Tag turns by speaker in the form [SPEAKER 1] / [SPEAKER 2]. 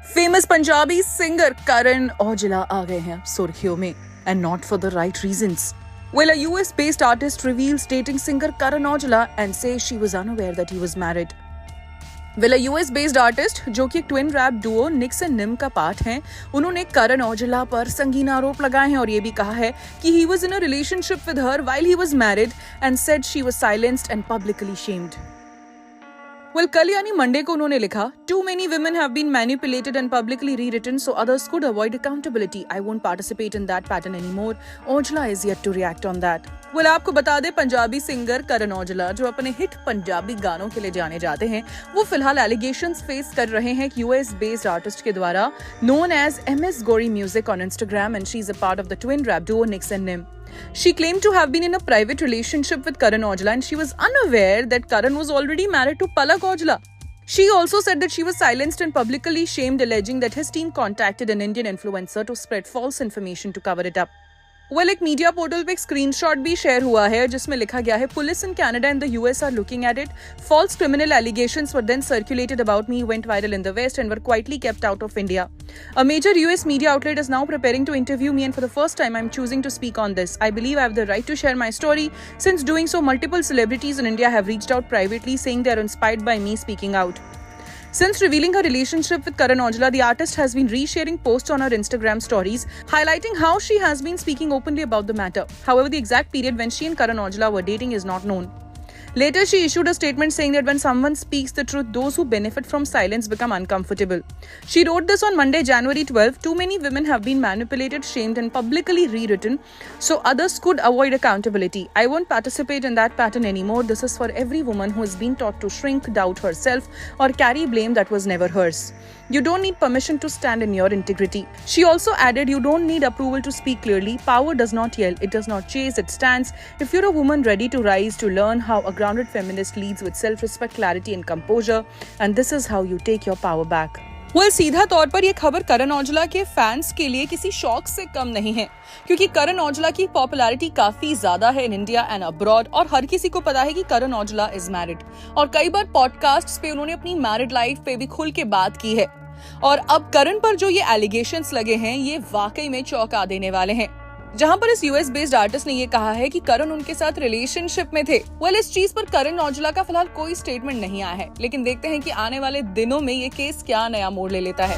[SPEAKER 1] Famous Punjabi singer Karan Aujla आ गए हैं सुर्खियों में, and not for the right reasons. Well, a US-based artist reveals dating singer Karan Aujla and says she was unaware that he was married. Well, a US-based artist जो कि एक twin rap duo Nicks and Nim का part हैं, उन्होंने करण औजला पर संगीन आरोप लगाए हैं और ये भी कहा है कि he was in a relationship with her while he was married and said she was silenced and publicly shamed. Well, कल यानी मंडे को उन्होंने लिखा, Too many women have been manipulated and publicly rewritten so others could avoid accountability. I won't participate in that pattern anymore. Aujla is yet to react on that. Well, आपको बता दे Punjabi singer Karan Aujla जो अपने hit Punjabi गानों के लिए जाने जाते हैं, वो फिलहाल एलिगेशंस फेस कर रहे हैं एक यूएस बेस्ड आर्टिस्ट के द्वारा known as MS Gory Music on Instagram, and she's a part of the twin rap duo Nix and Nim. She claimed to have been in a private relationship with Karan Aujla and she was unaware that Karan was already married to Palak Aujla. She also said that she was silenced and publicly shamed, alleging that his team contacted an Indian influencer to spread false information to cover it up. Well, एक media portal पे एक screenshot भी share हुआ है जिसमें लिखा गया है, police in Canada and the US are looking at it. False criminal allegations were then circulated about me, went viral in the West and were quietly kept out of India. A major US media outlet is now preparing to interview me and for the first time I'm choosing to speak on this. I believe I have the right to share my story. Since doing so, multiple celebrities in India have reached out privately saying they are inspired by me speaking out. Since revealing her relationship with Karan Aujla, the artist has been resharing posts on her Instagram stories, highlighting how she has been speaking openly about the matter. However, the exact period when she and Karan Aujla were dating is not known. Later, she issued a statement saying that when someone speaks the truth, those who benefit from silence become uncomfortable. She wrote this on Monday, January 12. Too many women have been manipulated, shamed, and publicly rewritten, so others could avoid accountability. I won't participate in that pattern anymore. This is for every woman who has been taught to shrink, doubt herself, or carry blame that was never hers. You don't need permission to stand in your integrity. She also added, you don't need approval to speak clearly. Power does not yell, it does not chase, it stands. If you're a woman ready to rise, to learn how a grounded feminist leads with self-respect, clarity and composure, and this is how you take your power back. Well, सीधा तौर पर ये खबर करण औजला के fans के लिए किसी शौक से कम नहीं है, क्योंकि करण औजला की पॉपुलैरिटी काफी ज्यादा है इन इंडिया एंड अब्रॉड और हर किसी को पता है कि करण औजला इज मैरिड और कई बार पॉडकास्ट्स पे उन्होंने अपनी मैरिड लाइफ पे भी खुल के बात की है. और अब करण पर जो ये एलिगेशंस लगे हैं ये वाकई में चौंका देने वाले हैं, जहां पर इस यूएस बेस्ड आर्टिस्ट ने ये कहा है कि करण उनके साथ रिलेशनशिप में थे. वेल, इस चीज पर करण औजला का फिलहाल कोई स्टेटमेंट नहीं आया है, लेकिन देखते हैं कि आने वाले दिनों में ये केस क्या नया मोड़ ले लेता है.